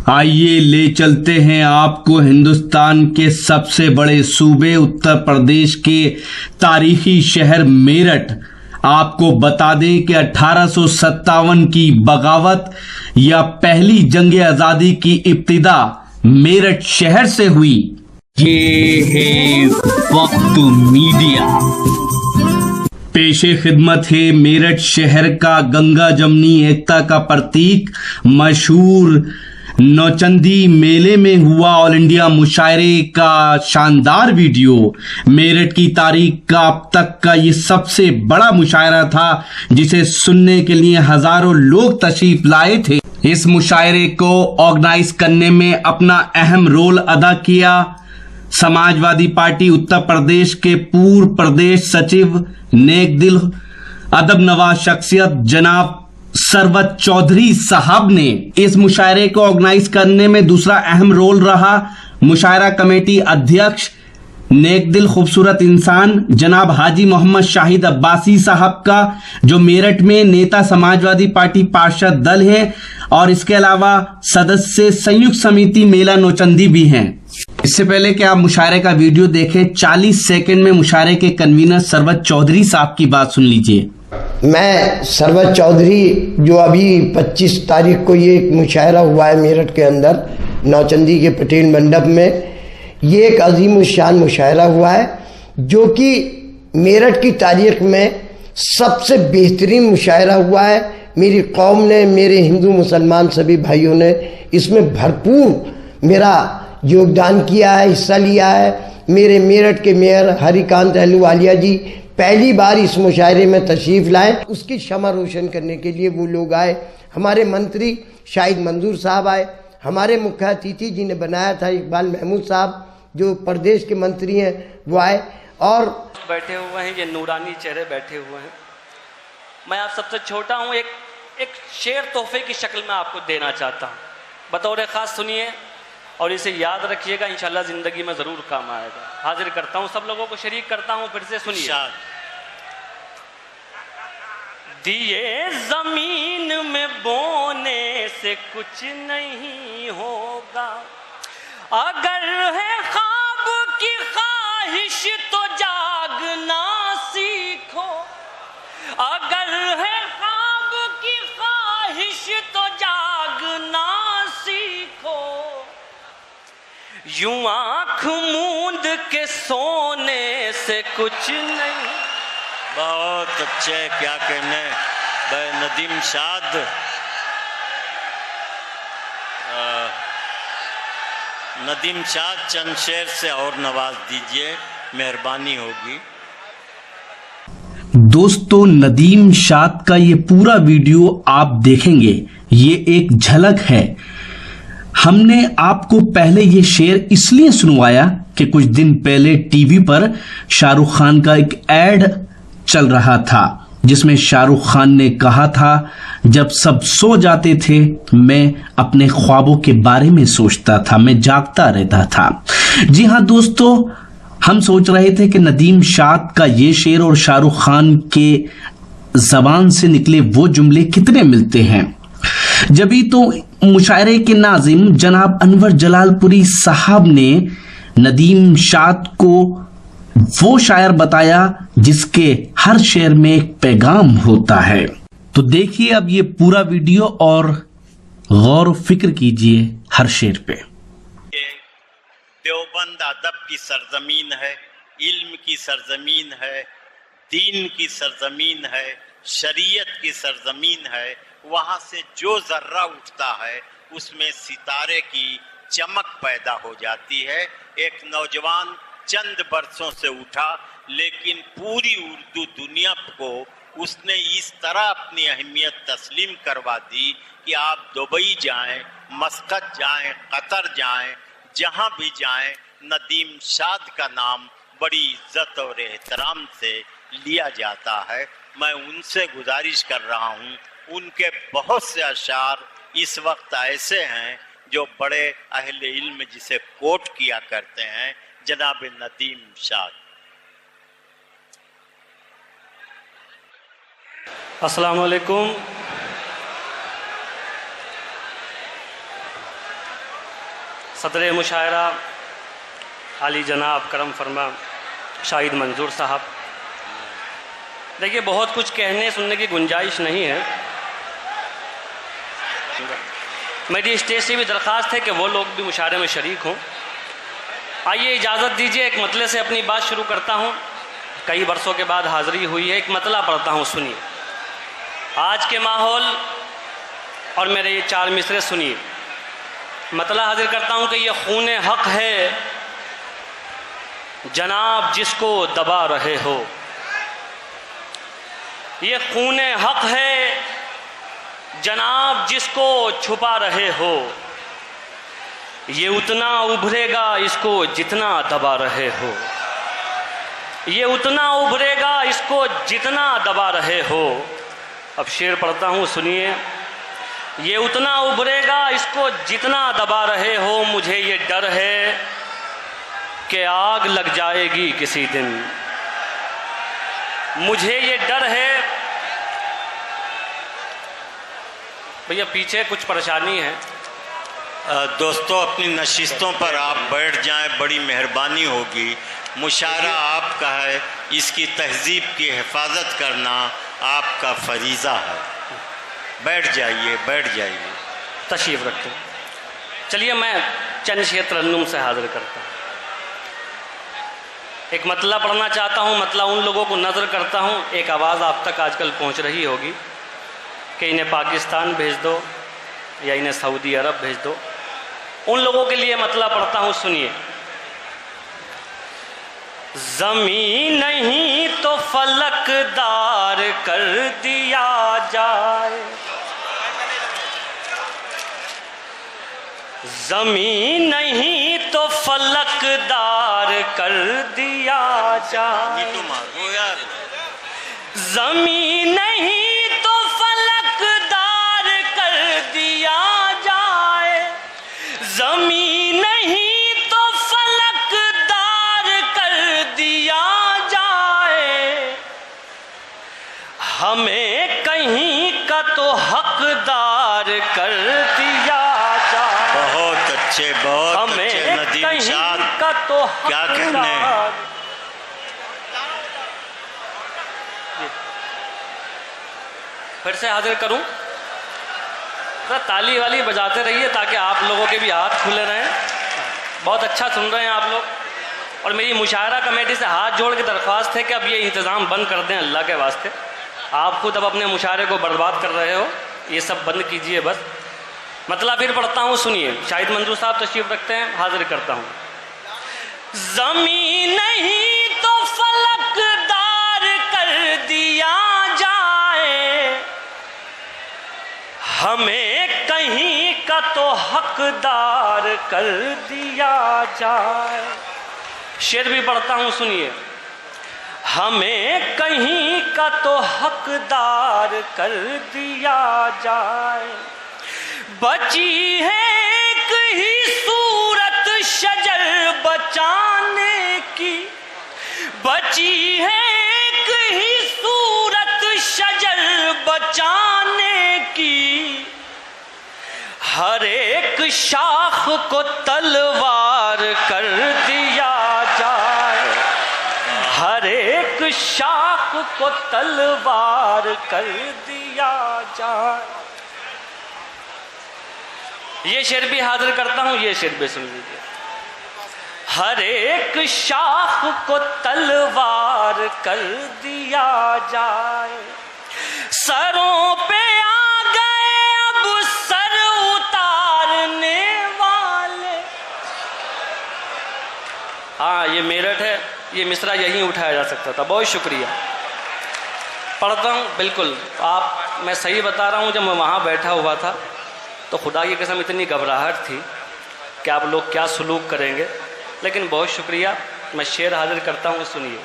आइए ले चलते हैं आपको हिंदुस्तान के सबसे बड़े सूबे उत्तर प्रदेश के तारीखी शहर मेरठ। आपको बता दें कि 1857 की बगावत या पहली जंग आजादी की इब्तिदा मेरठ शहर से हुई। ये है वक्त मीडिया। पेशे खिदमत है मेरठ शहर का गंगा जमनी एकता का प्रतीक। मशहूर नौचंदी मेले में हुआ ऑल इंडिया मुशायरे का शानदार वीडियो। मेरठ की तारीख का अब तक का ये सबसे बड़ा मुशायरा था, जिसे सुनने के लिए हजारों लोग तशरीफ लाए थे। इस मुशायरे को ऑर्गेनाइज करने में अपना अहम रोल अदा किया समाजवादी पार्टी उत्तर प्रदेश के पूर्व प्रदेश सचिव, नेक दिल, अदब नवाज शख्सियत जनाब सरवत चौधरी साहब ने। इस मुशायरे को ऑर्गेनाइज करने में दूसरा अहम रोल रहा मुशायरा कमेटी अध्यक्ष, नेक दिल खूबसूरत इंसान जनाब हाजी मोहम्मद शाहिद अब्बासी साहब का, जो मेरठ में नेता समाजवादी पार्टी पार्षद दल है और इसके अलावा सदस्य संयुक्त समिति मेला नौचंदी भी हैं। इससे पहले कि आप मुशायरे का वीडियो देखें, 40 सेकंड में मुशायरे के कन्वीनर सरवत चौधरी साहब की बात सुन लीजिए। मैं सरवत चौधरी, जो अभी 25 तारीख को ये एक मुशायरा हुआ है मेरठ के अंदर नौचंदी के पटेल मंडप में, ये एक अजीम शान मुशायरा हुआ है जो कि मेरठ की तारीख में सबसे बेहतरीन मुशायरा हुआ है। मेरी कौम ने, मेरे हिंदू मुसलमान सभी भाइयों ने इसमें भरपूर मेरा योगदान किया है, हिस्सा लिया है। मेरे मेरठ के मेयर हरिकांत अहलूवालिया जी पहली बार इस मुशायरे में तशरीफ़ लाए, उसकी क्षमा रोशन करने के लिए वो लोग आए। हमारे मंत्री शाहिद मंजूर साहब आए, हमारे मुख्य अतिथि जिन्हें बनाया था इकबाल महमूद साहब जो प्रदेश के मंत्री हैं वो आए, और बैठे हुए हैं ये नूरानी चेहरे बैठे हुए हैं। मैं आप सबसे छोटा हूँ, एक शेर तोहफे की शक्ल में आपको देना चाहता हूँ, बतौर ख़ास सुनिए और इसे याद रखिएगा, इंशाल्लाह ज़िंदगी में ज़रूर काम आएगा। हाजिर करता हूँ, सब लोगों को शरीक करता हूँ, फिर से सुनिए। दिए ज़मीन में बोने से कुछ नहीं होगा, अगर है ख्वाब की ख्वाहिश तो जागना सीखो, अगर है ख्वाब की ख्वाहिश तो जागना सीखो, यूं आँख मूंद के सोने से कुछ नहीं। बहुत अच्छे, क्या कहने भाई नदीम शाद। नदीम शाद चंद शेर से और नवाज दीजिए, मेहरबानी होगी। दोस्तों, नदीम शाद का ये पूरा वीडियो आप देखेंगे, ये एक झलक है। हमने आपको पहले ये शेर इसलिए सुनवाया कि कुछ दिन पहले टीवी पर शाहरुख खान का एक एड चल रहा था, जिसमें शाहरुख खान ने कहा था, जब सब सो जाते थे मैं अपने ख्वाबों के बारे में सोचता था, मैं जागता रहता था। जी हाँ दोस्तों, हम सोच रहे थे कि नदीम शाद का ये शेर और शाहरुख खान के जबान से निकले वो जुमले कितने मिलते हैं। जभी तो मुशायरे के नाजिम जनाब अनवर जलालपुरी साहब ने नदीम शाद को वो शायर बताया जिसके हर शेर में एक पैगाम होता है। तो देखिए अब ये पूरा वीडियो और गौर फिक्र कीजिए हर शेर पे। देवबंद अदब की सरजमीन है, इल्म की सरजमीन है, दीन की सरजमीन है, शरीयत की सरजमीन है। वहाँ से जो जर्रा उठता है उसमें सितारे की चमक पैदा हो जाती है। एक नौजवान चंद बरसों से उठा, लेकिन पूरी उर्दू दुनिया को उसने इस तरह अपनी अहमियत तस्लीम करवा दी कि आप दुबई जाएं, मस्कत जाएं, कतर जाएं, जहां भी जाएं, नदीम शाद का नाम बड़ी इज्जत और एहतराम से लिया जाता है। मैं उनसे गुजारिश कर रहा हूं, उनके बहुत से अशार इस वक्त ऐसे हैं जो बड़े अहले इल्म जिसे कोट किया करते हैं, जनाब नदीम शाद। अस्सलाम वालेकुम। सदर मुशायरा आली जनाब करम फरमा शाहिद मंजूर साहब, देखिए बहुत कुछ कहने सुनने की गुंजाइश नहीं है। मेरी स्टेज से भी दरख्वास्त है कि वो लोग भी मुशायरे में शरीक हों। आइए इजाज़त दीजिए एक मतले से अपनी बात शुरू करता हूँ। कई वर्षों के बाद हाज़िरी हुई है, एक मतला पढ़ता हूँ, सुनिए। आज के माहौल और मेरे ये 4 मिसरे सुनिए। मतला हाजिर करता हूँ कि ये खून हक है जनाब जिसको दबा रहे हो। ये खून हक है जनाब जिसको छुपा रहे हो। ये उतना उभरेगा इसको जितना दबा रहे हो। ये उतना उभरेगा इसको जितना दबा रहे हो। अब शेर पढ़ता हूँ, सुनिए। ये उतना उभरेगा इसको जितना दबा रहे हो। मुझे ये डर है कि आग लग जाएगी किसी दिन। मुझे ये डर है। भैया पीछे कुछ परेशानी है। दोस्तों अपनी नशिस्तों पर आप बैठ जाएं, बड़ी मेहरबानी होगी। मुशायरा आपका है, इसकी तहजीब की हिफाजत करना आपका फरीज़ा है। बैठ जाइए, बैठ जाइए, तशरीफ़ रखें। चलिए मैं चंद शेर तरन्नुम से हाजिर करता हूँ। एक मतला पढ़ना चाहता हूँ। मतला उन लोगों को नज़र करता हूँ, एक आवाज़ आप तक आजकल पहुँच रही होगी कि इन्हें पाकिस्तान भेज दो या इन्हें सऊदी अरब भेज दो। उन लोगों के लिए मतला पढ़ता हूँ, सुनिए। ज़मीन नहीं तो फलकदार कर दिया जाए। ज़मीन नहीं तो फलकदार कर दिया जाए। ये तो मारो यार। ज़मीन नहीं तो फलकदार कर दिया जाए। ज़मीन नहीं तो फलकदार कर दिया जाए। हमें कहीं का तो हकदार कर दिया जाए। बहुत अच्छे, बहुत हमें अच्छे नदीम कहीं शाद, का तो क्या कहने। हकदार। फिर से हाजिर करूं, तो ताली वाली बजाते रहिए ताकि आप लोगों के भी हाथ खुले रहें। बहुत अच्छा सुन रहे हैं आप लोग। और मेरी मुशायरा कमेटी से हाथ जोड़ के दरख्वास्त है कि अब ये इंतज़ाम बंद कर दें, अल्लाह के वास्ते। आप खुद अब अपने मुशायरे को बर्बाद कर रहे हो, ये सब बंद कीजिए बस। मतलब फिर पढ़ता हूँ, सुनिए। शाहिद मंजूर साहब तशरीफ रखते हैं, हाजिर करता हूँ। ज़मीन नहीं तो फलकदार कर दिया जाए। हमें कहीं का तो हकदार कर दिया जाए। शेर भी पढ़ता हूँ, सुनिए। हमें कहीं का तो हकदार कर दिया जाए। बची है एक ही सूरत शजर बचाने की। बची है एक ही सूरत शजर बचाने की। हर एक शाख को तलवार कर दिया जाए। हर एक शाख को तलवार कर दिया जाए। ये शेर भी हाजिर करता हूँ, ये शेर भी सुन लीजिए। हर एक शाख को तलवार कर दिया जाए। सरों पे आ गए अब सर उतारने वाले। हाँ ये मेरठ है, ये मिसरा यहीं उठाया जा सकता था। बहुत शुक्रिया। पढ़ता हूँ, बिल्कुल आप, मैं सही बता रहा हूँ। जब मैं वहाँ बैठा हुआ था तो खुदा की कसम इतनी घबराहट थी कि आप लोग क्या सलूक करेंगे, लेकिन बहुत शुक्रिया। मैं शेर हाजिर करता हूँ, सुनिए।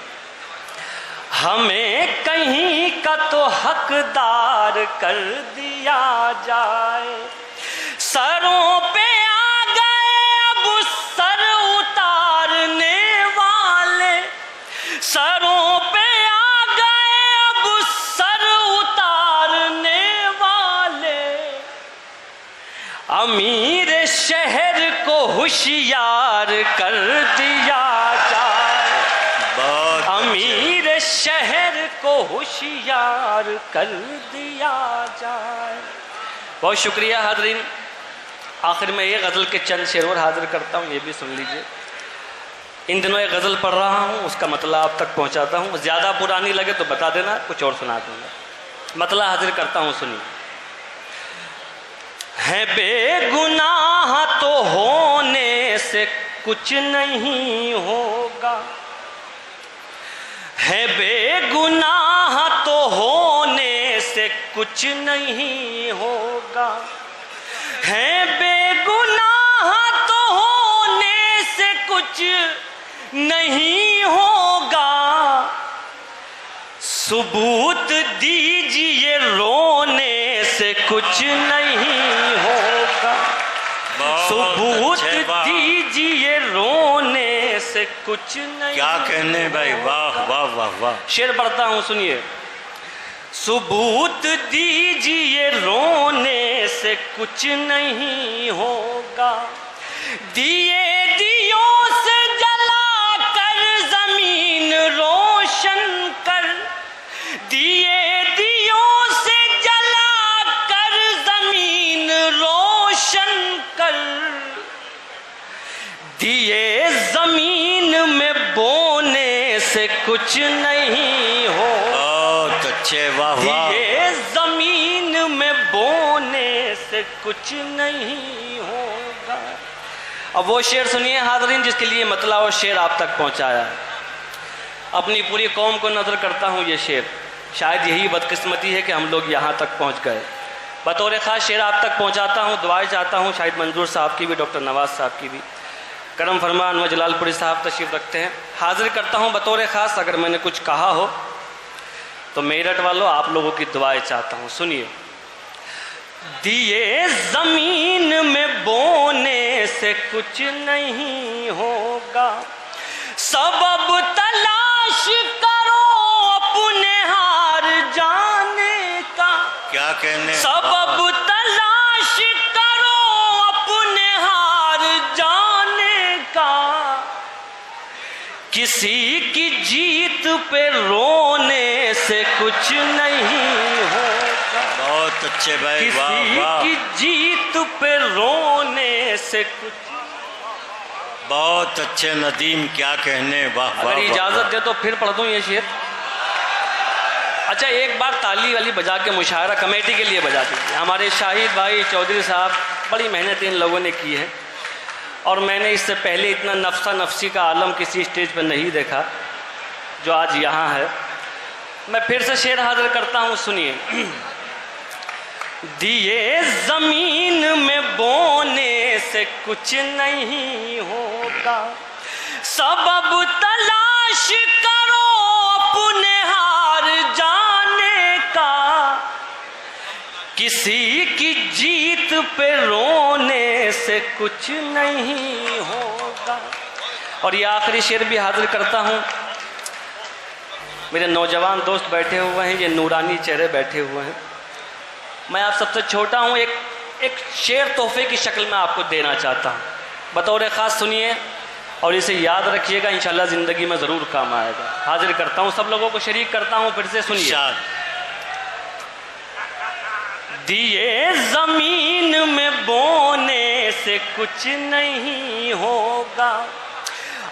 हमें कहीं का तो हकदार कर दिया जाए। सरों पे आ गए अब सर उतारने वाले। सरों पे आ गए अब सर उतारने वाले। अमीर शहर को होशियार कर दिया जाए, बहुत अमीर शहर को होशियार कर दिया जाए। बहुत शुक्रिया हाज़रीन। आखिर में ये गज़ल के चंद शेर और हाजिर करता हूँ, ये भी सुन लीजिए। इन दिनों एक गज़ल पढ़ रहा हूँ, उसका मतलब आप तक पहुँचाता हूँ। ज़्यादा पुरानी लगे तो बता देना, कुछ और सुना दूँगा। मतलब हाजिर करता हूँ, सुनिए। है बेगुनाह तो होने से कुछ नहीं होगा, है बेगुनाह तो होने से कुछ नहीं होगा, है बेगुनाह तो होने से कुछ नहीं होगा, सबूत दीजिए रोने से कुछ नहीं होगा, सबूत दीजिए रोने से कुछ नहीं। क्या कहने भाई, वाह वाह वाह वाह। शेर पढ़ता हूँ, सुनिए। सबूत दीजिए रोने से कुछ नहीं होगा, दिए दियों से जला कर जमीन रोशन कर, दिए दियों से जला कर जमीन रोशन कर, दिए जमीन में बोने से कुछ नहीं होगा, बहुत अच्छे, वाह वाह। दिए जमीन में बोने से कुछ नहीं होगा। अब वो शेर सुनिए हाज़रीन, जिसके लिए मतलब वो शेर आप तक पहुंचाया है। अपनी पूरी कौम को नज़र करता हूँ ये शेर, शायद यही बदकिस्मती है कि हम लोग यहाँ तक पहुँच गए। बतौर ख़ास शेर आप तक पहुँचाता हूँ, दुआएं चाहता हूँ, शाहिद मंजूर साहब की भी, डॉक्टर नवाज साहब की भी। करम फरमा अनवर जलालपुरी साहब तशरीफ़ रखते हैं। हाजिर करता हूँ बतौर ख़ास, अगर मैंने कुछ कहा हो तो मेरठ वालों आप लोगों की दुआएं चाहता हूँ, सुनिए। दिए ज़मीन में बोने से कुछ नहीं होगा, सबब तलाश करो अपने हार जाने का, क्या कहने, सबब तलाश करो अपने हार जाने का, किसी की जीत पे रोने से कुछ नहीं होगा। बहुत अच्छे भाई, वाह किसी वाह। की जीत पे रोने से कुछ। बहुत अच्छे नदीम, क्या कहने, वाह वाह। अगर इजाज़त दे तो फिर पढ़ दूँ ये शेर। अच्छा, एक बार ताली वाली बजा के मुशायरा कमेटी के लिए बजा दीजिए। हमारे शाहिद भाई चौधरी साहब, बड़ी मेहनत इन लोगों ने की है, और मैंने इससे पहले इतना नफ्सा नफसी का आलम किसी स्टेज पर नहीं देखा जो आज यहाँ है। मैं फिर से शेर हाजिर करता हूँ, सुनिए। दिए ज़मीन में बोने से कुछ नहीं होगा, सबब तलाश करो अपने हार जाने का, किसी की जीत पे रोने से कुछ नहीं होगा। और ये आखिरी शेर भी हाजिर करता हूँ। मेरे नौजवान दोस्त बैठे हुए हैं, ये नूरानी चेहरे बैठे हुए हैं। मैं आप सबसे छोटा हूँ, एक शेर तोहफे की शक्ल में आपको देना चाहता हूँ, बतौर ख़ास सुनिए और इसे याद रखिएगा, इंशाल्लाह ज़िंदगी में ज़रूर काम आएगा। हाजिर करता हूँ, सब लोगों को शरीक करता हूँ, फिर से सुनिए। दिए ज़मीन में बोने से कुछ नहीं होगा,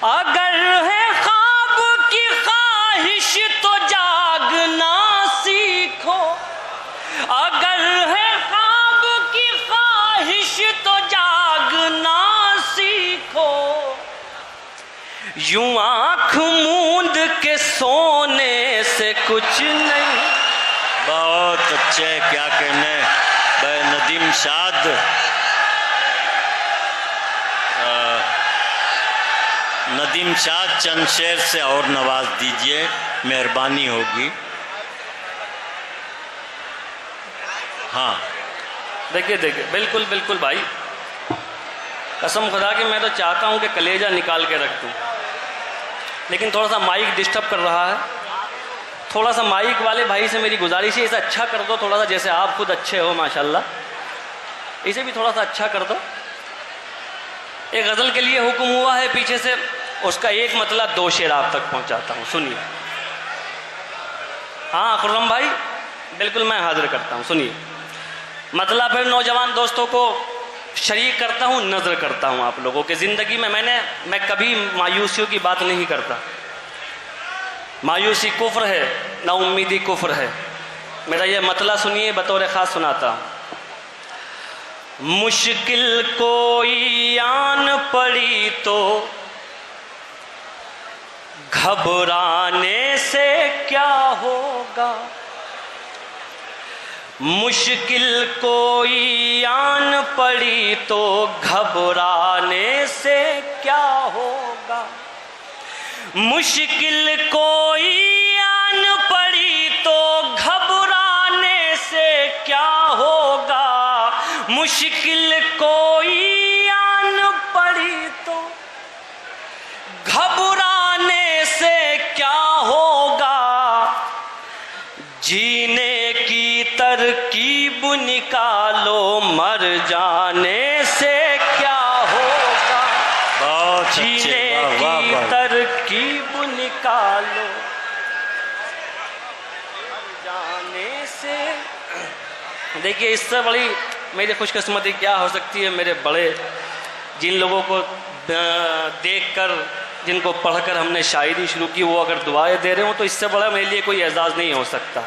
अगर है ख्वाब की ख्वाहिश तो जागना सीखो, अगर है ख्वाब की ख्वाहिश तो जागना सीखो, यूं आँख मूंद के सोने से कुछ नहीं। बहुत अच्छे, क्या कहने भाई नदीम शाद। नदीम शाद चंद शेर से और नवाज दीजिए, मेहरबानी होगी। हाँ देखिए देखिए, बिल्कुल बिल्कुल भाई, कसम खुदा की मैं तो चाहता हूँ कि कलेजा निकाल के रख दूँ, लेकिन थोड़ा सा माइक डिस्टर्ब कर रहा है। थोड़ा सा माइक वाले भाई से मेरी गुजारिश है, इसे अच्छा कर दो थोड़ा सा, जैसे आप खुद अच्छे हो माशाल्लाह, इसे भी थोड़ा सा अच्छा कर दो। एक गज़ल के लिए हुक्म हुआ है पीछे से, उसका एक मतलब 2 शेर आप तक पहुंचाता हूं, सुनिए। हाँ खुर्रम भाई, बिल्कुल मैं हाजिर करता हूं, सुनिए। मतलब फिर नौजवान दोस्तों को शरीक करता हूं, नज़र करता हूं आप लोगों की ज़िंदगी में। मैं कभी मायूसियों की बात नहीं करता। मायूसी कुफ्र है, ना उम्मीदी कुफ्र है। मेरा ये मतलब सुनिए, बतौर ख़ास सुनाता हूं। मुश्किल कोई आन पड़ी तो घबराने से क्या होगा। मुश्किल कोई आन पड़ी तो घबराने से क्या होगा। मुश्किल कोई आन पड़ी तो घबराने से क्या होगा। मुश्किल कोई आन पड़ी तो घबराने से क्या होगा। जीने की तरकीब निकालो, मर जाने से क्या होगा। जीने की तरकीब निकालो, मर जाने से। देखिए, इससे बड़ी मेरी खुशकिस्मती क्या हो सकती है। मेरे बड़े जिन लोगों को देखकर, जिनको पढ़कर हमने शायरी शुरू की, वो अगर दुआएं दे रहे हो तो इससे बड़ा मेरे लिए कोई एजाज़ नहीं हो सकता।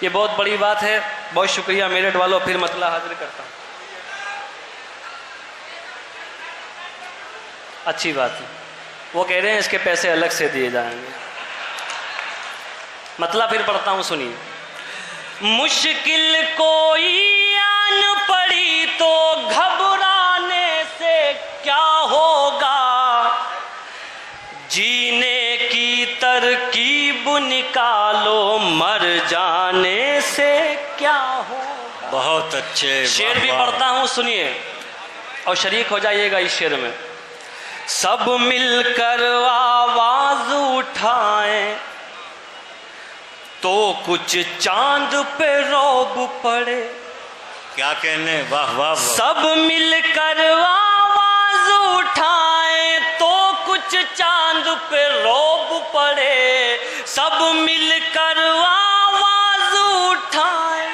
ये बहुत बड़ी बात है। बहुत शुक्रिया मेरठ वालों। फिर मतलब हाजिर करता हूँ। अच्छी बात है। वो कह रहे हैं इसके पैसे अलग से दिए जाएंगे। मतलब फिर पढ़ता हूँ, सुनिए। मुश्किल कोई आन पड़ी तो घबराने से क्या होगा। जीने की तरकीब निकालो, मर जाने से क्या होगा। बहुत अच्छे शेर भी पढ़ता हूँ, सुनिए और शरीक हो जाइएगा इस शेर में। सब मिलकर आवाज उठाएं तो कुछ चांद पे रौब पड़े। क्या कहने, वाह वाह, वाह। सब मिलकर आवाज उठाएं तो कुछ चांद पे रौब पड़े। सब मिलकर आवाज उठाएं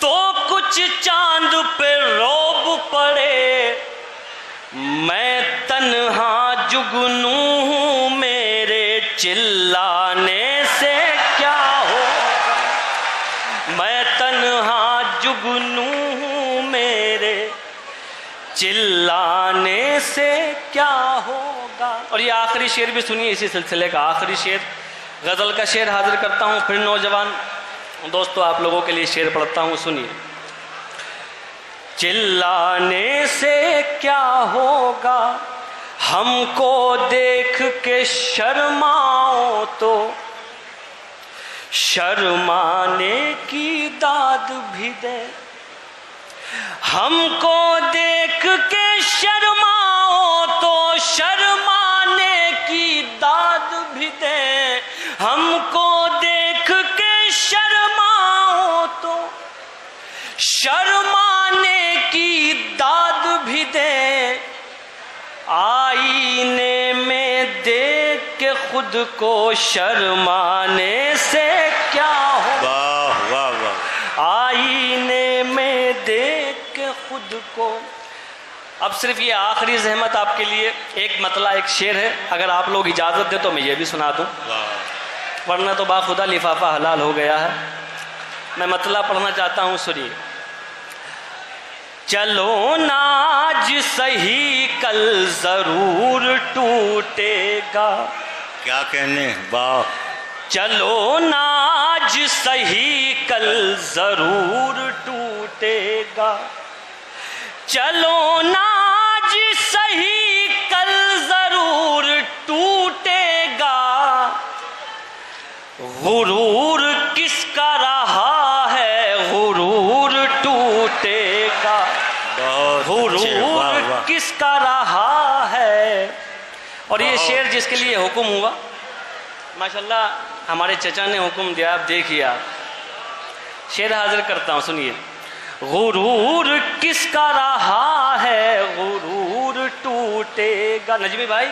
तो कुछ चांद पे रौब पड़े। मैं तन्हा जुगनू हूँ, मेरे चिल्लाने से क्या होगा। मैं तन्हा जुगनू हूँ, मेरे चिल्लाने से क्या होगा। और ये आखिरी शेर भी सुनिए, इसी सिलसिले का आखिरी शेर, गज़ल का शेर हाजिर करता हूँ। फिर नौजवान दोस्तों आप लोगों के लिए शेर पढ़ता हूँ, सुनिए। चिल्लाने से क्या होगा, हमको देख के शर्माओ तो शर्माने की दाद भी दे। हमको देख के शर्माओ तो शर्माने की दाद भी दे। हमको देख के शर्माओ तो शर्माने की दाद भी दे। आईने में देख के खुद को शर्माने से क्या हो। वाह वाह वाह। आईने में देख के खुद को। अब सिर्फ ये आखिरी जहमत आपके लिए, एक मतला एक शेर है, अगर आप लोग इजाज़त दे तो मैं ये भी सुना दूँ, वरना तो बाखुदा लिफाफा हलाल हो गया है। मैं मतला पढ़ना चाहता हूँ, सुनिए। चलो ना आज सही कल जरूर टूटेगा। क्या कहने, वाह। चलो ना आज सही कल जरूर टूटेगा। चलो ना आज सही कल जरूर टूटेगा। गुरूर किसका रहा है, गुरूर टूटेगा। गुरूर किसका रहा है। और ये शेर जिसके लिए हुक्म हुआ, माशाल्लाह हमारे चचा ने हुक्म दिया, आप देखिए। आप शेर हाजिर करता हूँ, सुनिए। गुरूर किसका रहा है, गुरूर टूटेगा। नजमी भाई,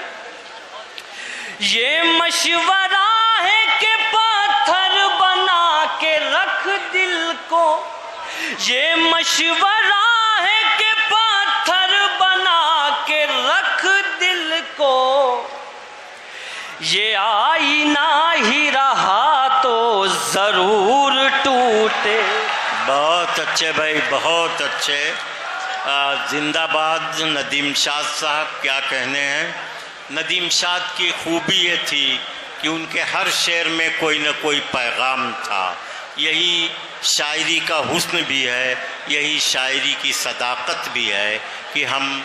ये मशवरा है कि पत्थर बना के रख दिल को, ये मशवरा है कि पत्थर बना के रख दिल को, ये आईना ही रहा तो जरूर टूटे। बहुत अच्छे भाई, बहुत अच्छे। जिंदाबाद नदीम शाद साहब, क्या कहने हैं। नदीम शाद की खूबी ये थी कि उनके हर शेर में कोई न कोई पैगाम था। यही शायरी का हुस्न भी है, यही शायरी की सदाकत भी है कि हम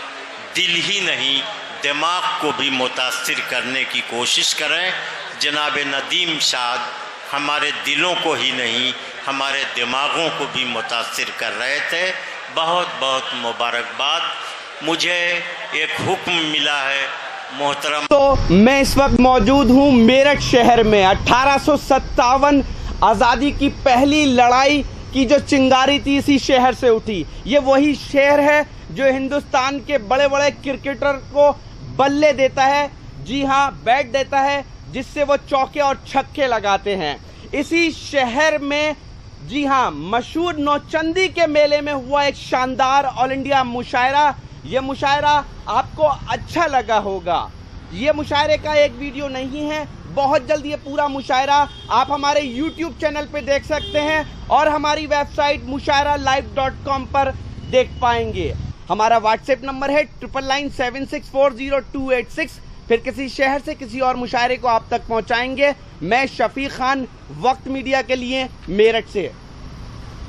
दिल ही नहीं दिमाग को भी मुतासिर करने की कोशिश करें। जनाब नदीम शाद हमारे दिलों को ही नहीं, हमारे दिमागों को भी मुतासिर कर रहे थे। बहुत बहुत मुबारकबाद। मुझे एक हुक्म मिला है मोहतरम। तो मैं इस वक्त मौजूद हूँ मेरठ शहर में। 1857 आज़ादी की पहली लड़ाई की जो चिंगारी थी इसी शहर से उठी। ये वही शहर है जो हिंदुस्तान के बड़े बड़े क्रिकेटर को बल्ले देता है, जी हाँ, बैट देता है, जिससे वो चौके और छक्के लगाते हैं। इसी शहर में, जी हाँ, मशहूर नौचंदी के मेले में हुआ एक शानदार ऑल इंडिया मुशायरा। ये मुशायरा आपको अच्छा लगा होगा। ये मुशायरे का एक वीडियो नहीं है, बहुत जल्द ये पूरा मुशायरा आप हमारे YouTube चैनल पे देख सकते हैं और हमारी वेबसाइट mushairalive.com पर देख पाएंगे। हमारा व्हाट्सएप नंबर है 9997640286। फिर किसी शहर से किसी और मुशायरे को आप तक पहुंचाएंगे। मैं शफीक खान, वक्त मीडिया के लिए, मेरठ से।